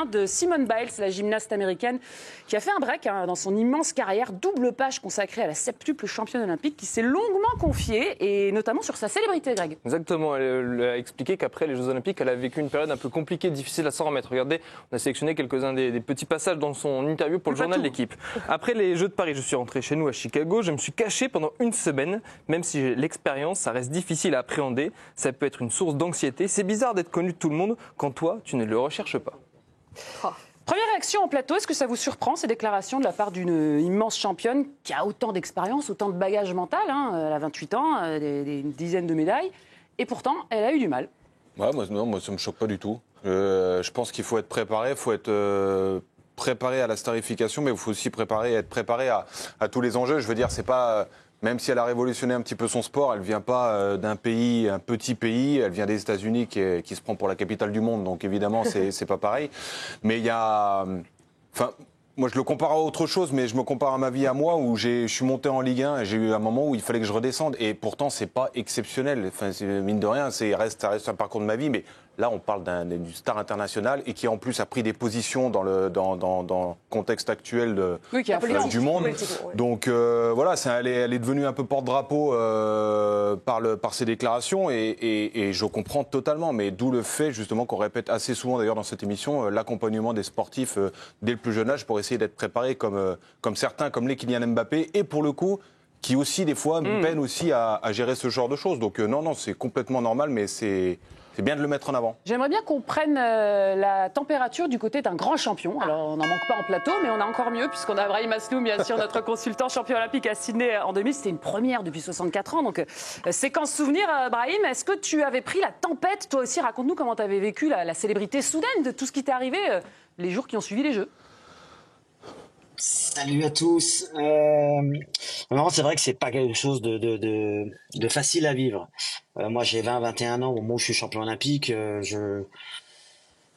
De Simone Biles, la gymnaste américaine qui a fait un break dans son immense carrière, double page consacrée à la septuple championne olympique qui s'est longuement confiée et notamment sur sa célébrité, Greg. Exactement, elle a expliqué qu'après les Jeux Olympiques, elle a vécu une période un peu compliquée, difficile à s'en remettre. Regardez, on a sélectionné quelques-uns des petits passages dans son interview pour le journal de l'équipe. Après les Jeux de Paris, je suis rentré chez nous à Chicago, je me suis caché pendant une semaine, même si j'ai l'expérience, ça reste difficile à appréhender, ça peut être une source d'anxiété. C'est bizarre d'être connu de tout le monde quand toi, tu ne le recherches pas. Oh. Première réaction en plateau, est-ce que ça vous surprend ces déclarations de la part d'une immense championne qui a autant d'expérience, autant de bagage mental, elle a 28 ans, une dizaine de médailles, et pourtant elle a eu du mal. Ouais, moi ça ne me choque pas du tout. Je pense qu'il faut être préparé, il faut être préparé à la starification, mais il faut aussi être préparé à tous les enjeux. Je veux dire, c'est pas... Même si elle a révolutionné un petit peu son sport, elle ne vient pas d'un pays, un petit pays, elle vient des États-Unis qui se prend pour la capitale du monde, donc évidemment c'est pas pareil. Mais il y a, enfin, moi je le compare à autre chose, mais je me compare à ma vie à moi où je suis monté en Ligue 1 et j'ai eu un moment où il fallait que je redescende et pourtant c'est pas exceptionnel. Enfin, mine de rien, ça reste un parcours de ma vie, mais là, on parle d'une star internationale et qui en plus a pris des positions dans le contexte actuel du monde. Donc voilà, elle est devenue un peu porte-drapeau par ses déclarations et je comprends totalement. Mais d'où le fait justement qu'on répète assez souvent d'ailleurs dans cette émission l'accompagnement des sportifs dès le plus jeune âge pour essayer d'être préparés comme certains, comme les Kylian Mbappé et pour le coup qui aussi des fois peinent aussi à gérer ce genre de choses. Donc non, c'est complètement normal, mais c'est bien de le mettre en avant. J'aimerais bien qu'on prenne la température du côté d'un grand champion. Alors, on n'en manque pas en plateau, mais on a encore mieux, puisqu'on a Brahim Asloum, bien sûr, notre consultant champion olympique à Sydney en 2000. C'était une première depuis 64 ans. Donc, séquence souvenir, Brahim, est-ce que tu avais pris la tempête? Toi aussi, raconte-nous comment tu avais vécu la célébrité soudaine de tout ce qui t'est arrivé les jours qui ont suivi les Jeux. Salut à tous. C'est vrai que c'est pas quelque chose de facile à vivre. Moi, j'ai 21 ans au moment où je suis champion olympique. Je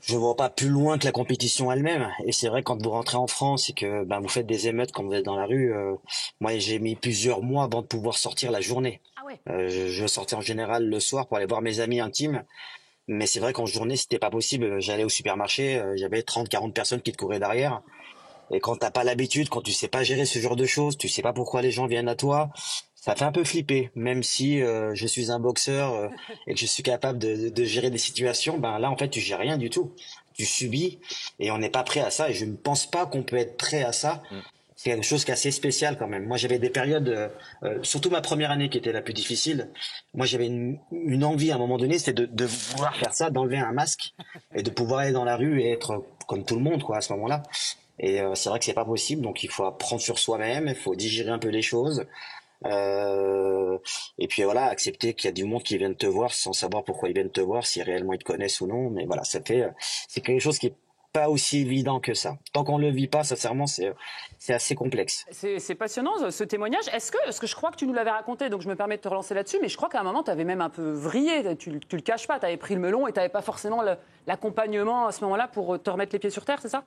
vois pas plus loin que la compétition elle-même. Et c'est vrai quand vous rentrez en France et que vous faites des émeutes quand vous êtes dans la rue. Moi, j'ai mis plusieurs mois avant de pouvoir sortir la journée. Ah ouais. Je sortais en général le soir pour aller voir mes amis intimes. Mais c'est vrai qu'en journée, c'était pas possible. J'allais au supermarché, j'avais 30-40 personnes qui te couraient derrière. Et quand t'as pas l'habitude, quand tu sais pas gérer ce genre de choses, tu sais pas pourquoi les gens viennent à toi, ça fait un peu flipper. Même si je suis un boxeur et que je suis capable de gérer des situations, là en fait tu gères rien du tout. Tu subis et on n'est pas prêt à ça. Et je ne pense pas qu'on peut être prêt à ça. C'est quelque chose qui est assez spécial quand même. Moi j'avais des périodes, surtout ma première année qui était la plus difficile. Moi j'avais une envie à un moment donné, c'était de pouvoir faire ça, d'enlever un masque et de pouvoir aller dans la rue et être comme tout le monde à ce moment-là. Et c'est vrai que c'est pas possible, donc il faut apprendre sur soi-même, il faut digérer un peu les choses, et puis voilà, accepter qu'il y a du monde qui vient te voir sans savoir pourquoi ils viennent te voir, si réellement ils te connaissent ou non. Mais voilà, c'est quelque chose qui est pas aussi évident que ça. Tant qu'on le vit pas, sincèrement, c'est assez complexe. C'est passionnant ce témoignage. Est-ce que je crois que tu nous l'avais raconté, donc je me permets de te relancer là-dessus, mais je crois qu'à un moment, tu avais même un peu vrillé, tu le caches pas, tu avais pris le melon et tu n'avais pas forcément l'accompagnement à ce moment-là pour te remettre les pieds sur terre, c'est ça?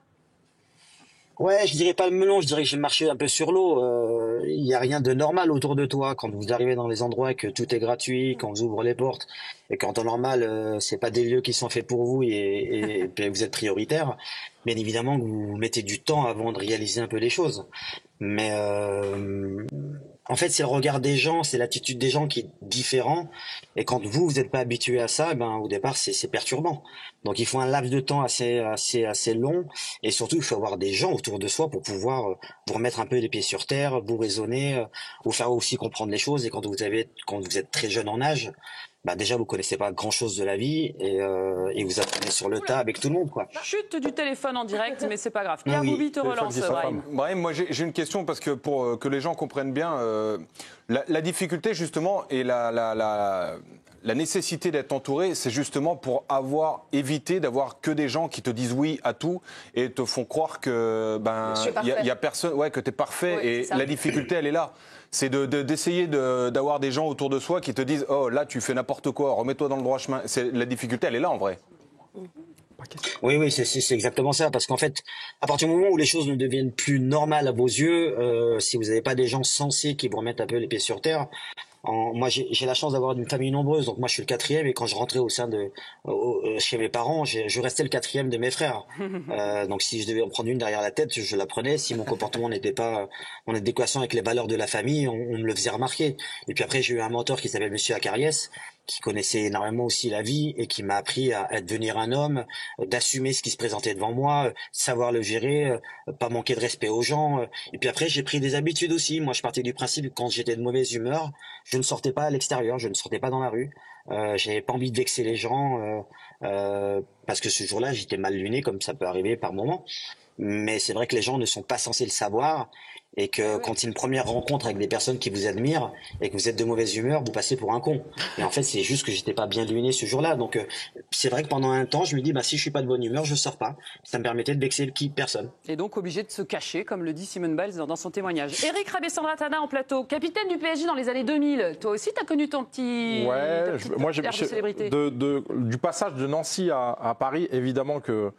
Ouais, je dirais pas le melon, je dirais que j'ai marché un peu sur l'eau. Il y a rien de normal autour de toi quand vous arrivez dans les endroits et que tout est gratuit, quand vous ouvrez les portes et qu'en temps normal, c'est pas des lieux qui sont faits pour vous et vous êtes prioritaire. Bien évidemment que vous mettez du temps avant de réaliser un peu les choses. Mais en fait, c'est le regard des gens, c'est l'attitude des gens qui est différent. Et quand vous n'êtes pas habitué à ça, au départ, c'est perturbant. Donc, il faut un laps de temps assez long. Et surtout, il faut avoir des gens autour de soi pour pouvoir vous remettre un peu les pieds sur terre, vous raisonner, vous faire aussi comprendre les choses. Et quand vous êtes très jeune en âge, déjà, vous connaissez pas grand-chose de la vie et vous apprenez sur le tas avec tout le monde, quoi. Chute du téléphone en direct, mais c'est pas grave. Pierre Boubi te relance, Brahim. Brahim, moi j'ai une question parce que pour que les gens comprennent bien, la difficulté justement et la nécessité d'être entouré, c'est justement pour éviter d'avoir que des gens qui te disent oui à tout et te font croire que y a personne, que t'es parfait. Ouais, et la difficulté, elle est là. C'est d'essayer d'avoir des gens autour de soi qui te disent « Oh, là, tu fais n'importe quoi, remets-toi dans le droit chemin ». La difficulté, elle est là, en vrai. Oui, c'est exactement ça. Parce qu'en fait, à partir du moment où les choses ne deviennent plus normales à vos yeux, si vous n'avez pas des gens sensés qui vous remettent un peu les pieds sur terre, moi j'ai la chance d'avoir une famille nombreuse, donc moi je suis le quatrième et quand je rentrais chez mes parents, je restais le quatrième de mes frères. Donc si je devais en prendre une derrière la tête, je la prenais. Si mon comportement n'était pas en adéquation avec les valeurs de la famille, on me le faisait remarquer. Et puis après j'ai eu un mentor qui s'appelle Monsieur Acariès, qui connaissait énormément aussi la vie et qui m'a appris à devenir un homme, d'assumer ce qui se présentait devant moi, savoir le gérer, pas manquer de respect aux gens. Et puis après, j'ai pris des habitudes aussi. Moi, je partais du principe que quand j'étais de mauvaise humeur, je ne sortais pas à l'extérieur, je ne sortais pas dans la rue. J'avais pas envie de vexer les gens parce que ce jour-là, j'étais mal luné, comme ça peut arriver par moment. Mais c'est vrai que les gens ne sont pas censés le savoir et que quand il y a une première rencontre avec des personnes qui vous admirent et que vous êtes de mauvaise humeur, vous passez pour un con. Et en fait, c'est juste que j'étais pas bien luné ce jour-là. Donc, c'est vrai que pendant un temps, je me dis, bah, si je suis pas de bonne humeur, je sors pas. Ça me permettait de vexer personne. Et donc, obligé de se cacher, comme le dit Simone Biles dans son témoignage. Eric Rabessandratana en plateau, capitaine du PSG dans les années 2000. Toi aussi, tu as connu ton petit. Ouais, moi, j'ai célébrité. Du passage de Nancy à Paris, évidemment que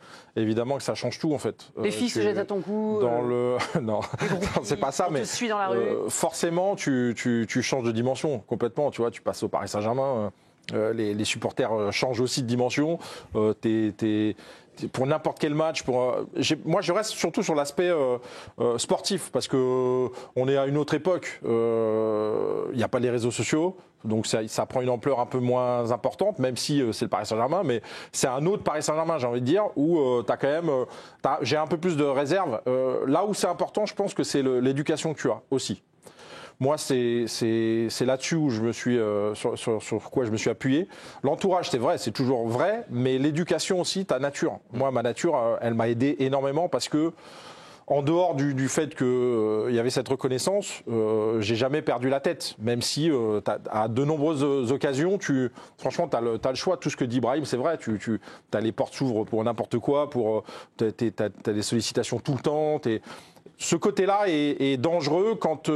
ça change tout, en fait. Les filles se jettent à ton cou. Non, c'est pas ça, mais suit dans la rue. Forcément, tu changes de dimension complètement. Tu vois, tu passes au Paris Saint-Germain, les supporters changent aussi de dimension. Pour n'importe quel match, moi je reste surtout sur l'aspect sportif parce que on est à une autre époque. Il n'y a pas les réseaux sociaux. Donc ça prend une ampleur un peu moins importante, même si c'est le Paris Saint-Germain, mais c'est un autre Paris Saint-Germain, j'ai envie de dire, où j'ai un peu plus de réserve. Là où c'est important, je pense que c'est l'éducation que tu as aussi. Moi, c'est là-dessus où je me suis sur quoi je me suis appuyé. L'entourage, c'est vrai, c'est toujours vrai, mais l'éducation aussi, ta nature. Moi, ma nature, elle m'a aidé énormément parce que en dehors du fait qu'il y avait cette reconnaissance, j'ai jamais perdu la tête. Même si à de nombreuses occasions, franchement, t'as le choix. Tout ce que dit Brahim, c'est vrai. T'as les portes s'ouvrent pour n'importe quoi. T'as des sollicitations tout le temps. Ce côté-là est dangereux quand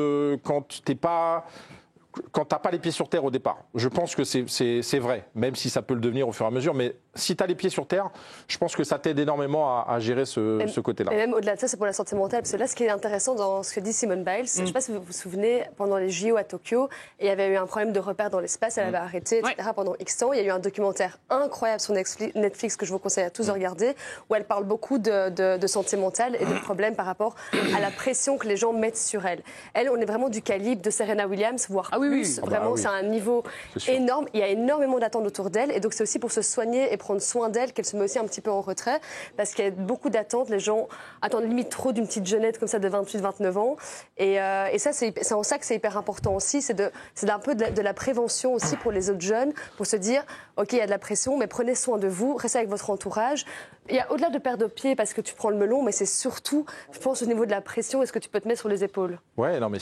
t'as pas les pieds sur terre au départ. Je pense que c'est vrai, même si ça peut le devenir au fur et à mesure. Mais si tu as les pieds sur terre, je pense que ça t'aide énormément à gérer ce côté-là. Et même au-delà de ça, c'est pour la santé mentale. Parce que là, ce qui est intéressant dans ce que dit Simone Biles, je ne sais pas si vous vous souvenez, pendant les JO à Tokyo, il y avait eu un problème de repère dans l'espace, elle avait arrêté, etc. pendant X temps. Il y a eu un documentaire incroyable sur Netflix que je vous conseille à tous de regarder, où elle parle beaucoup de santé mentale et de problèmes par rapport à la pression que les gens mettent sur elle. Elle, on est vraiment du calibre de Serena Williams, voire plus. Vraiment, c'est un niveau énorme. Il y a énormément d'attentes autour d'elle. Et donc, c'est aussi pour se soigner et prendre soin d'elle qu'elle se met aussi un petit peu en retrait. Parce qu'il y a beaucoup d'attentes. Les gens attendent limite trop d'une petite jeunette comme ça de 28-29 ans. Et ça, c'est en ça que c'est hyper important aussi. C'est un peu de la prévention aussi pour les autres jeunes. Pour se dire, OK, il y a de la pression, mais prenez soin de vous. Restez avec votre entourage. Il y a au-delà de perdre pied parce que tu prends le melon, mais c'est surtout, je pense, au niveau de la pression, est-ce que tu peux te mettre sur les épaules? Ouais, non, mais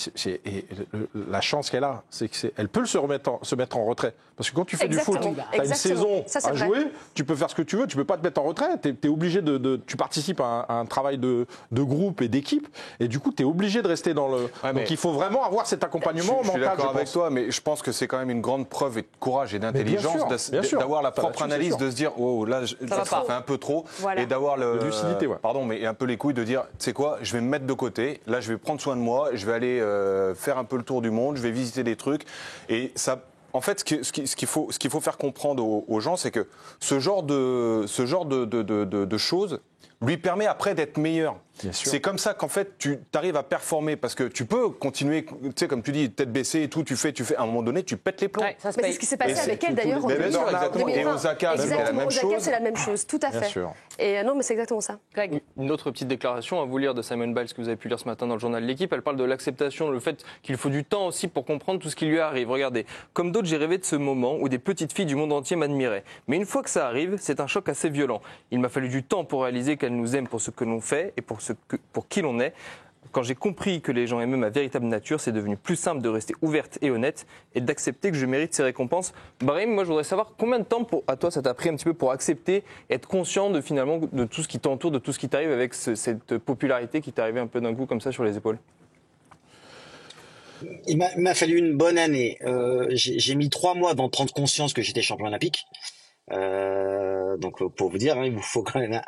la chance qu'elle a, c'est qu'elle peut se mettre en retrait. Parce que quand tu fais du foot, tu as une saison à jouer, tu peux faire ce que tu veux, tu peux pas te mettre en retrait. Tu es obligé tu participes à un travail de groupe et d'équipe, et du coup, tu es obligé de rester dans le. Ouais, donc il faut vraiment avoir cet accompagnement mental. Je suis d'accord avec toi, mais je pense que c'est quand même une grande preuve de courage et d'intelligence d'avoir la propre analyse, de se dire, oh là, ça fait un peu trop. Voilà. Et d'avoir de lucidité, mais un peu les couilles de dire, tu sais quoi, je vais me mettre de côté, là je vais prendre soin de moi, je vais aller faire un peu le tour du monde, je vais visiter des trucs. Et ça, en fait, ce qu'il faut faire comprendre aux gens, c'est que ce genre de choses lui permet après d'être meilleur. C'est comme ça qu'en fait tu arrives à performer parce que tu peux continuer, tu sais, comme tu dis, tête baissée et tout, tu fais, à un moment donné, tu pètes les plombs. Ouais, mais c'est ce qui s'est passé avec elle d'ailleurs. Et Osaka, c'est la même chose. Osaka, c'est la même chose, tout à fait. Et non, mais c'est exactement ça. Greg. Une autre petite déclaration à vous lire de Simone Biles que vous avez pu lire ce matin dans le journal de l'équipe. Elle parle de l'acceptation, le fait qu'il faut du temps aussi pour comprendre tout ce qui lui arrive. Regardez, comme d'autres, j'ai rêvé de ce moment où des petites filles du monde entier m'admiraient. Mais une fois que ça arrive, c'est un choc assez violent. Il m'a fallu du temps pour réaliser qu'elle nous aime pour ce que l'on fait et pour qui l'on est. Quand j'ai compris que les gens aimaient ma véritable nature, c'est devenu plus simple de rester ouverte et honnête et d'accepter que je mérite ces récompenses. Brahim, moi je voudrais savoir combien de temps à toi ça t'a pris un petit peu pour accepter, être conscient de finalement de tout ce qui t'entoure, de tout ce qui t'arrive avec cette popularité qui t'est arrivée un peu d'un coup comme ça sur les épaules. Il m'a fallu une bonne année. J'ai mis 3 mois avant de prendre conscience que j'étais champion olympique. Donc pour vous dire, il vous faut quand même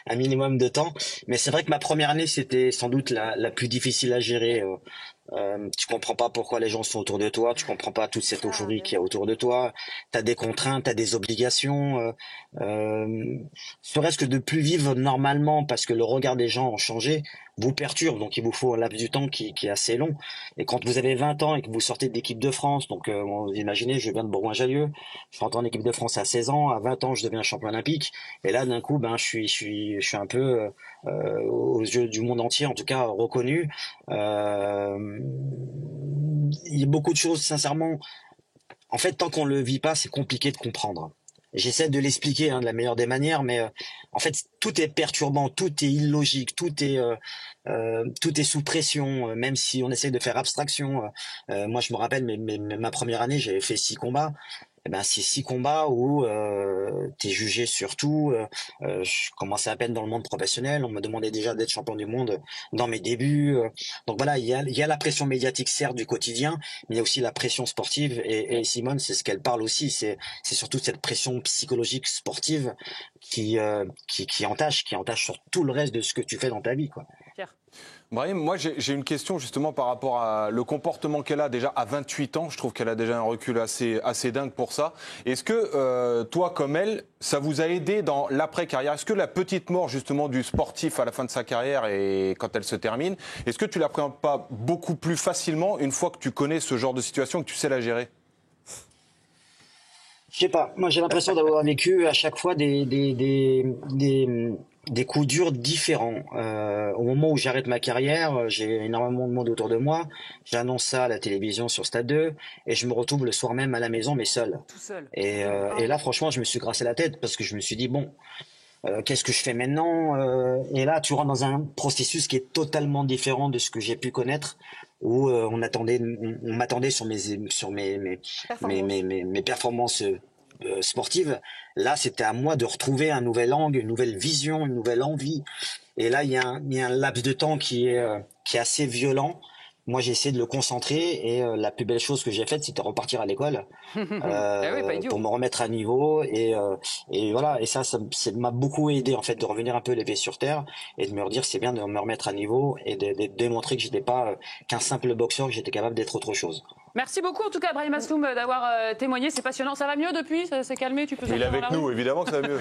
un minimum de temps. Mais c'est vrai que ma première année, c'était sans doute la plus difficile à gérer Tu comprends pas pourquoi les gens sont autour de toi, tu comprends pas toute cette euphorie qu'il y a autour de toi. T'as des contraintes, t'as des obligations. Serait-ce que de plus vivre normalement parce que le regard des gens a changé vous perturbe, donc il vous faut un laps du temps qui est assez long. Et quand vous avez 20 ans et que vous sortez de l'équipe de France, donc vous imaginez, je viens de Bourgoin-Jallieu, je suis rentré en équipe de France à 16 ans, à 20 ans je deviens champion olympique, et là d'un coup je suis un peu aux yeux du monde entier, en tout cas reconnu. Il y a beaucoup de choses, sincèrement. En fait, tant qu'on le vit pas, c'est compliqué de comprendre. J'essaie de l'expliquer de la meilleure des manières, mais en fait, tout est perturbant, tout est illogique, tout est sous pression, même si on essaie de faire abstraction. Moi, je me rappelle, ma première année, j'avais fait 6 combats. Eh ben, c'est 6 combats où t'es jugé sur tout. Je commençais à peine dans le monde professionnel. On me demandait déjà d'être champion du monde dans mes débuts. Donc voilà, il y a la pression médiatique, certes, du quotidien, mais il y a aussi la pression sportive. Et Simone, c'est ce qu'elle parle aussi. C'est surtout cette pression psychologique sportive qui entache sur tout le reste de ce que tu fais dans ta vie, quoi. Pierre. Brahim, moi j'ai une question justement par rapport à le comportement qu'elle a déjà à 28 ans. Je trouve qu'elle a déjà un recul assez dingue pour ça. Est-ce que toi comme elle, ça vous a aidé dans l'après-carrière? Est-ce que la petite mort justement du sportif à la fin de sa carrière et quand elle se termine, est-ce que tu l'appréhendes pas beaucoup plus facilement une fois que tu connais ce genre de situation, que tu sais la gérer? Je sais pas. Moi, j'ai l'impression d'avoir vécu à chaque fois des coups durs différents. Au moment où j'arrête ma carrière, j'ai énormément de monde autour de moi. J'annonce ça à la télévision sur Stade 2 et je me retrouve le soir même à la maison, mais seul. Tout seul. Et là, franchement, je me suis grassé la tête parce que je me suis dit bon, qu'est-ce que je fais maintenant? Et là, tu rentres dans un processus qui est totalement différent de ce que j'ai pu connaître, où on m'attendait sur mes performances sportives. Là, c'était à moi de retrouver un nouvel angle, une nouvelle vision, une nouvelle envie. Et là, il y a un laps de temps qui est assez violent. Moi, j'ai essayé de le concentrer et la plus belle chose que j'ai faite, c'était repartir à l'école pour me remettre à niveau et voilà. Et ça m'a beaucoup aidé en fait de revenir un peu les pieds sur terre et de me redire c'est bien de me remettre à niveau et de démontrer que j'étais pas qu'un simple boxeur, que j'étais capable d'être autre chose. Merci beaucoup en tout cas Brahim Asloum d'avoir témoigné, c'est passionnant. Ça va mieux depuis? Ça s'est calmé? Tu peux Il est avec nous, évidemment que ça va mieux.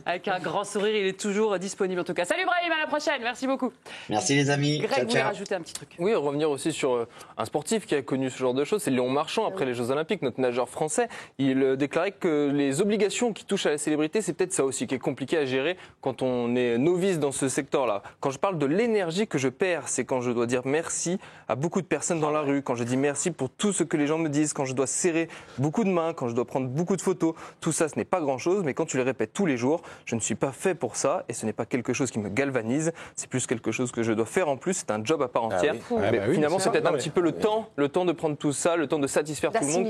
Avec un grand sourire, il est toujours disponible en tout cas. Salut Brahim, à la prochaine, merci beaucoup. Merci les amis. Greg voulait rajouter un petit truc. Oui, revenir aussi sur un sportif qui a connu ce genre de choses, c'est Léon Marchand après les Jeux Olympiques, notre nageur français. Il déclarait que les obligations qui touchent à la célébrité, c'est peut-être ça aussi qui est compliqué à gérer quand on est novice dans ce secteur-là. Quand je parle de l'énergie que je perds, c'est quand je dois dire merci à beaucoup de personnes dans la rue, quand je dis merci pour tout ce que les gens me disent, quand je dois serrer beaucoup de mains, quand je dois prendre beaucoup de photos. Tout ça, ce n'est pas grand-chose, mais quand tu le répètes tous les jours, je ne suis pas fait pour ça et ce n'est pas quelque chose qui me galvanise, c'est plus quelque chose que je dois faire en plus, c'est un job à part entière. Mais finalement, c'est peut-être un petit peu le temps de prendre tout ça, le temps de satisfaire tout le monde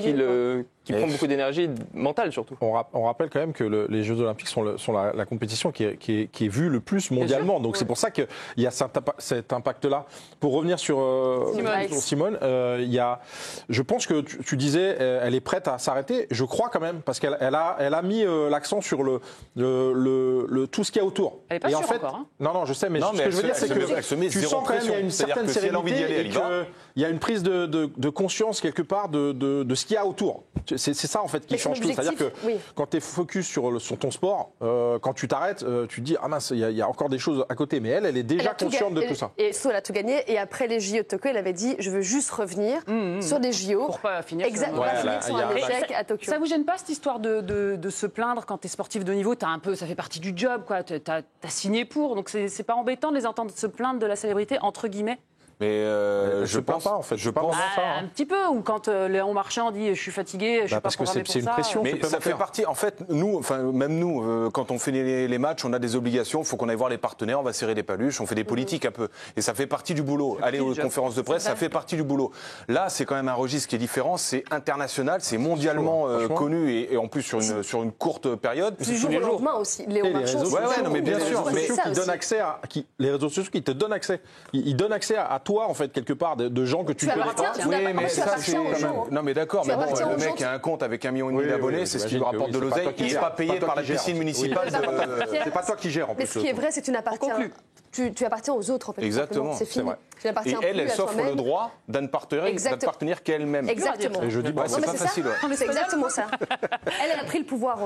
qui prend beaucoup d'énergie mentale surtout. On rappelle quand même que les Jeux Olympiques sont la compétition qui est vue le plus mondialement. Donc c'est pour ça qu'il y a cet impact-là. Pour revenir sur Simone, je pense que tu disais, elle est prête à s'arrêter. Je crois quand même, parce qu'elle a mis l'accent sur tout ce qu'il y a autour. Elle n'est pas sûre encore. Hein. Non, je sais, mais ce que je veux dire, c'est que tu sens quand même qu'il y a une certaine sérénité et qu'il y a une prise de conscience quelque part de ce qu'il y a autour. C'est ça en fait qui change tout. C'est-à-dire que quand tu es focus sur ton sport, quand tu t'arrêtes, tu te dis ah mince, il y a encore des choses à côté. Mais elle est déjà consciente de tout ça. Et surtout, elle a tout gagné. Et après les JO de Tokyo, elle avait dit je veux juste revenir sur des JO. Pour pas finir sur un échec à Tokyo. Ça vous gêne pas cette histoire de se plaindre quand tu es sportif de haut niveau? Ça fait partie du job, quoi. T'as signé pour, donc c'est pas embêtant de les entendre se plaindre de la célébrité entre guillemets. Mais je pense pas en fait. Je pense un petit peu. Ou quand Léon Marchand dit je suis fatigué, je suis pas programmé pour ça. C'est une pression. Mais ça fait partie. En fait, même nous, quand on fait les matchs, on a des obligations. Il faut qu'on aille voir les partenaires. On va serrer les paluches. On fait des politiques un peu. Et ça fait partie du boulot. Aller aux conférences de presse, ça fait partie du boulot. Là, c'est quand même un registre qui est différent. C'est international, c'est mondialement connu et en plus sur une courte période. Du jour au lendemain aussi. Léon Marchand. Mais bien sûr. Les réseaux sociaux qui donnent accès à qui te donnent accès. Ils donnent accès à tout toi, en fait, quelque part, de gens que tu connais pas. appartiens, Oui, mais mais tu ça, appartiens aux gens. Non, mais d'accord, Tu mais bon, appartiens le aux mec gens. a un compte avec 1,5 million d'abonnés, c'est ce qui lui j'imagine que rapporte de oui, c'est pas l'oseille. toi qui Il n'est gères. pas C'est payé pas toi par la qui gères. piscine Oui. municipale C'est pas toi qui gères, en plus. Mais ce qui est vrai, c'est que tu n'appartiens. conclut. Tu appartiens aux autres, en fait. Exactement, C'est fini. c'est vrai. Tu n'appartiens Et elle, plus elle à s'offre le toi-même. droit d'appartenir qu'elle-même. Exactement. Et je dis, Ouais, Non, c'est mais pas c'est ça. facile. Ouais. C'est exactement ça. Elle a pris le pouvoir.